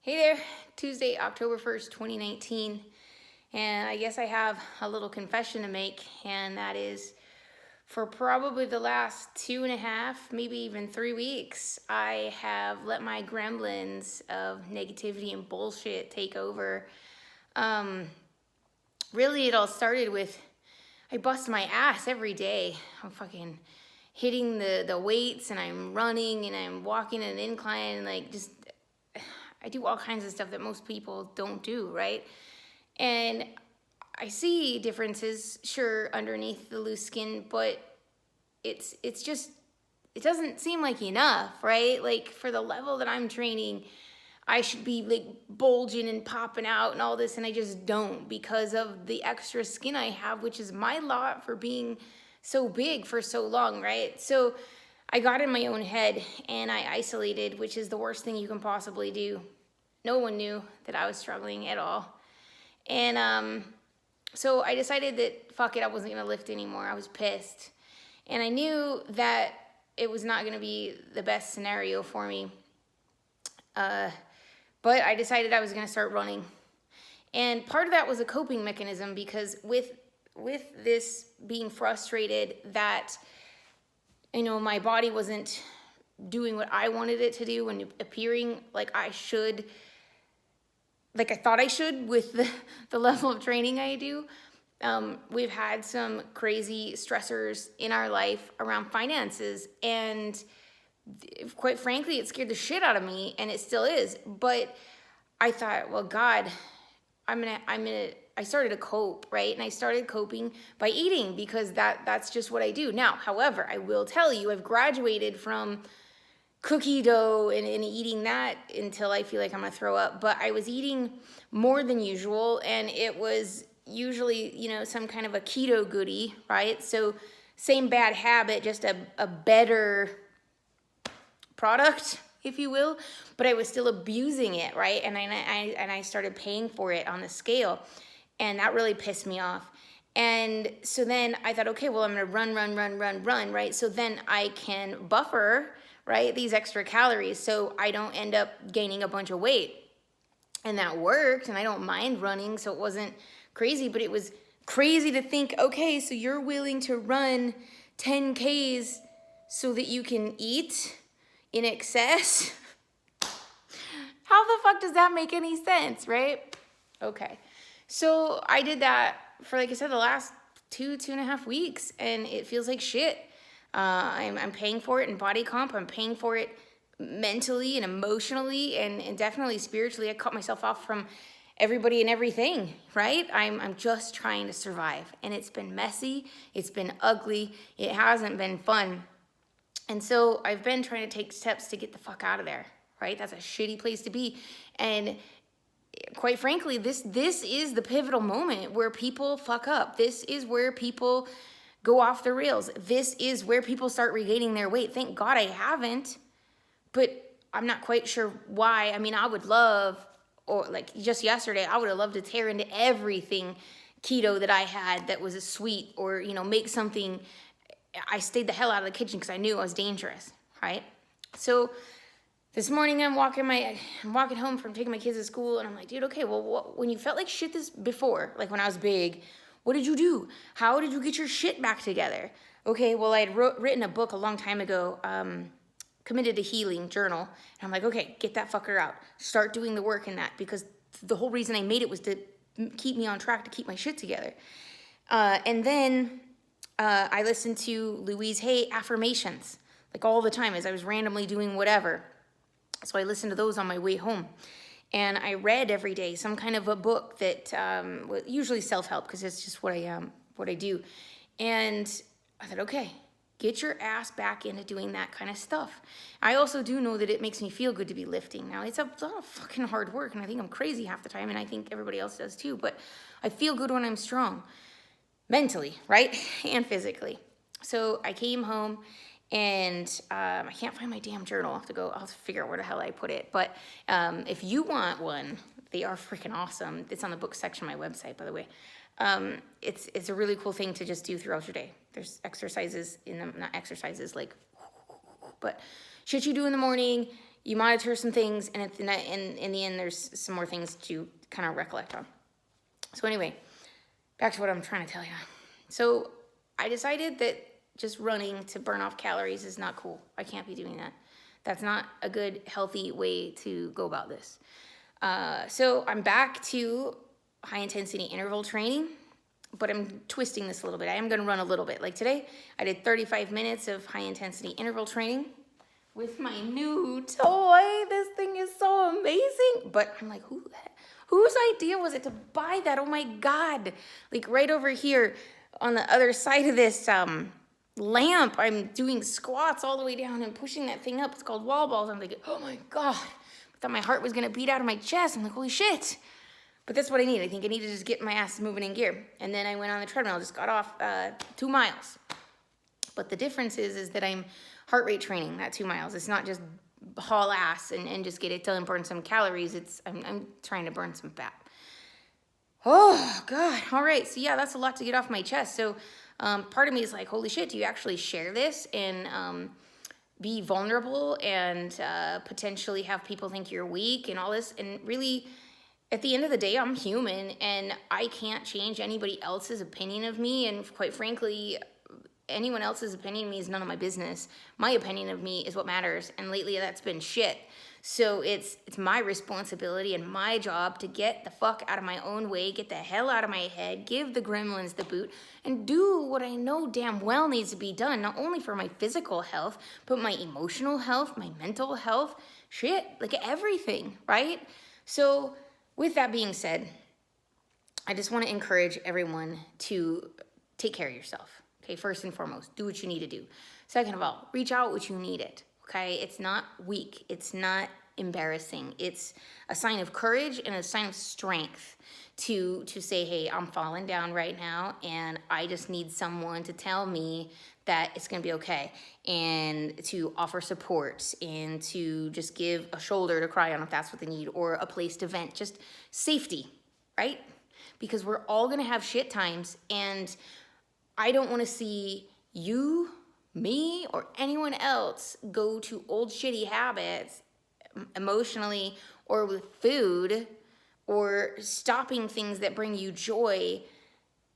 Hey there, Tuesday, October 1st, 2019. And I guess I have a little confession to make, and that is for probably the last 2.5, maybe even 3 weeks, I have let my gremlins of negativity and bullshit take over. Really, it all started with I bust my ass every day. I'm fucking hitting the weights, and I'm running, and I'm walking an incline, and like just I do all kinds of stuff that most people don't do, right? And I see differences, sure, underneath the loose skin, but it's just, it doesn't seem like enough, right? Like for the level that I'm training, I should be like bulging and popping out and all this, and I just don't because of the extra skin I have, which is my lot for being so big for so long, right? So I got in my own head and I isolated, which is the worst thing you can possibly do. No one knew that I was struggling at all. And so I decided that fuck it, I wasn't going to lift anymore. I was pissed. And I knew that it was not going to be the best scenario for me. But I decided I was going to start running. And part of that was a coping mechanism because with this being frustrated that my body wasn't doing what I wanted it to do and appearing like I should, like I thought I should with the level of training I do. We've had some crazy stressors in our life around finances, and quite frankly, it scared the shit out of me, and it still is. But I thought, well, God, I started to cope, right? And I started coping by eating because that's just what I do. Now, however, I will tell you, I've graduated from cookie dough and eating that until I feel like I'm gonna throw up. But I was eating more than usual, and it was usually, some kind of a keto goodie, right? So same bad habit, just a better product, if you will, but I was still abusing it, right? And I started paying for it on the scale, and that really pissed me off. And so then I thought, okay, well, I'm gonna run, right? So then I can buffer, right, these extra calories so I don't end up gaining a bunch of weight. And that worked, and I don't mind running, so it wasn't crazy, but it was crazy to think, okay, so you're willing to run 10 Ks so that you can eat in excess? How the fuck does that make any sense, right? Okay. So I did that for, like I said, the last 2.5 weeks, and it feels like shit. I'm paying for it in body comp. I'm paying for it mentally and emotionally and definitely spiritually. I cut myself off from everybody and everything, right? I'm just trying to survive, and it's been messy. It's been ugly. It hasn't been fun. And so I've been trying to take steps to get the fuck out of there, right? That's a shitty place to be. And quite frankly, this is the pivotal moment where people fuck up. This is where people go off the rails. This is where people start regaining their weight. Thank God I haven't, but I'm not quite sure why. I mean, I would love, or like just yesterday, I would have loved to tear into everything keto that I had that was a sweet, or, make something. I stayed the hell out of the kitchen because I knew I was dangerous, right? So this morning I'm walking home from taking my kids to school, and I'm like, dude, okay, well, when you felt like shit this before, like when I was big, what did you do? How did you get your shit back together? Okay, well, I had written a book a long time ago, Committed to Healing journal, and I'm like, okay, get that fucker out. Start doing the work in that, because the whole reason I made it was to keep me on track, to keep my shit together. And then I listened to Louise Hay affirmations, like all the time as I was randomly doing whatever. So I listened to those on my way home. And I read every day some kind of a book that usually self-help, because it's just what I do. And I thought, okay, get your ass back into doing that kind of stuff. I also do know that it makes me feel good to be lifting. Now, it's a lot of fucking hard work, and I think I'm crazy half the time, and I think everybody else does too, but I feel good when I'm strong. Mentally, right? And physically. So I came home, and I can't find my damn journal. I'll have to figure out where the hell I put it. But if you want one, they are freaking awesome. It's on the book section of my website, by the way. It's a really cool thing to just do throughout your day. There's exercises in them, not exercises like, but shit you do in the morning, you monitor some things, and in the end, there's some more things to kind of recollect on. So anyway, back to what I'm trying to tell you. So I decided that just running to burn off calories is not cool. I can't be doing that. That's not a good, healthy way to go about this. So I'm back to high intensity interval training, but I'm twisting this a little bit. I am going to run a little bit. Like today, I did 35 minutes of high intensity interval training with my new toy. This thing is so amazing. But I'm like, whose idea was it to buy that? Oh my God. Like right over here on the other side of this lamp, I'm doing squats all the way down and pushing that thing up. It's called wall balls. I'm like, oh my God. I thought my heart was going to beat out of my chest. I'm like, holy shit. But that's what I need. I think I need to just get my ass moving in gear. And then I went on the treadmill, just got off 2 miles. But the difference is that I'm heart rate training that 2 miles. It's not just haul ass and just get it done, burn some calories. I'm trying to burn some fat. Oh, God. All right. So, yeah, that's a lot to get off my chest. So, part of me is like, holy shit, do you actually share this and be vulnerable and potentially have people think you're weak and all this? And really, at the end of the day, I'm human, and I can't change anybody else's opinion of me. And quite frankly, anyone else's opinion of me is none of my business. My opinion of me is what matters. And lately, that's been shit. So it's my responsibility and my job to get the fuck out of my own way, get the hell out of my head, give the gremlins the boot, and do what I know damn well needs to be done, not only for my physical health, but my emotional health, my mental health, shit, like everything, right? So with that being said, I just want to encourage everyone to take care of yourself, okay? First and foremost, do what you need to do. Second of all, reach out when you need it. Okay, it's not weak. It's not embarrassing. It's a sign of courage and a sign of strength to say, hey, I'm falling down right now, and I just need someone to tell me that it's going to be okay, and to offer support, and to just give a shoulder to cry on if that's what they need, or a place to vent. Just safety, right? Because we're all going to have shit times, and I don't want to see you, me, or anyone else go to old shitty habits emotionally or with food, or stopping things that bring you joy,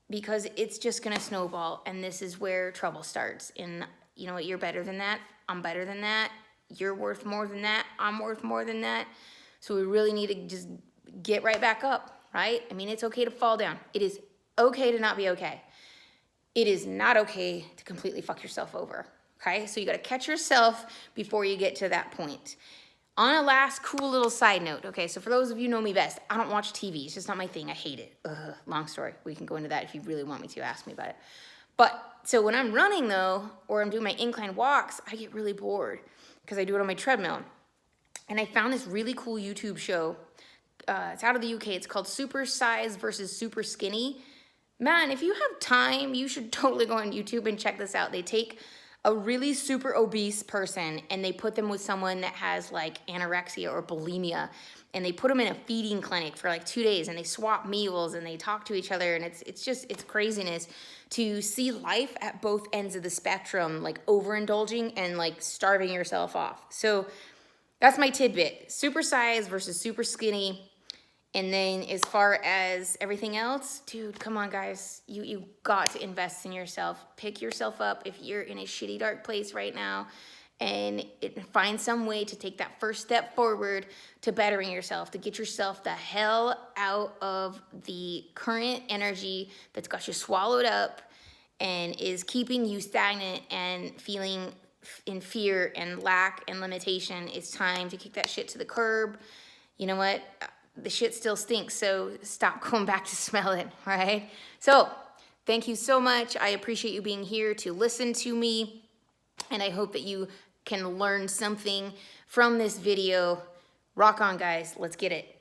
because it's just gonna snowball, and this is where trouble starts. And you know what, you're better than that, I'm better than that, you're worth more than that, I'm worth more than that. So we really need to just get right back up, right? I mean, it's okay to fall down. It is okay to not be okay. It is not okay to completely fuck yourself over, okay? So you got to catch yourself before you get to that point. On a last cool little side note, okay, so for those of you who know me best, I don't watch TV. It's just not my thing. I hate it. Long story. We can go into that if you really want me to. Ask me about it. But so when I'm running, though, or I'm doing my incline walks, I get really bored because I do it on my treadmill. And I found this really cool YouTube show. It's out of the UK. It's called Super Size versus Super Skinny. Man, if you have time, you should totally go on YouTube and check this out. They take a really super obese person and they put them with someone that has like anorexia or bulimia, and they put them in a feeding clinic for like 2 days, and they swap meals and they talk to each other, and it's craziness to see life at both ends of the spectrum, like overindulging and like starving yourself off. So that's my tidbit. Super size versus super skinny. And then as far as everything else, dude, come on, guys. You got to invest in yourself. Pick yourself up if you're in a shitty, dark place right now, and find some way to take that first step forward to bettering yourself, to get yourself the hell out of the current energy that's got you swallowed up and is keeping you stagnant and feeling in fear and lack and limitation. It's time to kick that shit to the curb. You know what? The shit still stinks, so stop going back to smell it, all right? So thank you so much. I appreciate you being here to listen to me, and I hope that you can learn something from this video. Rock on, guys. Let's get it.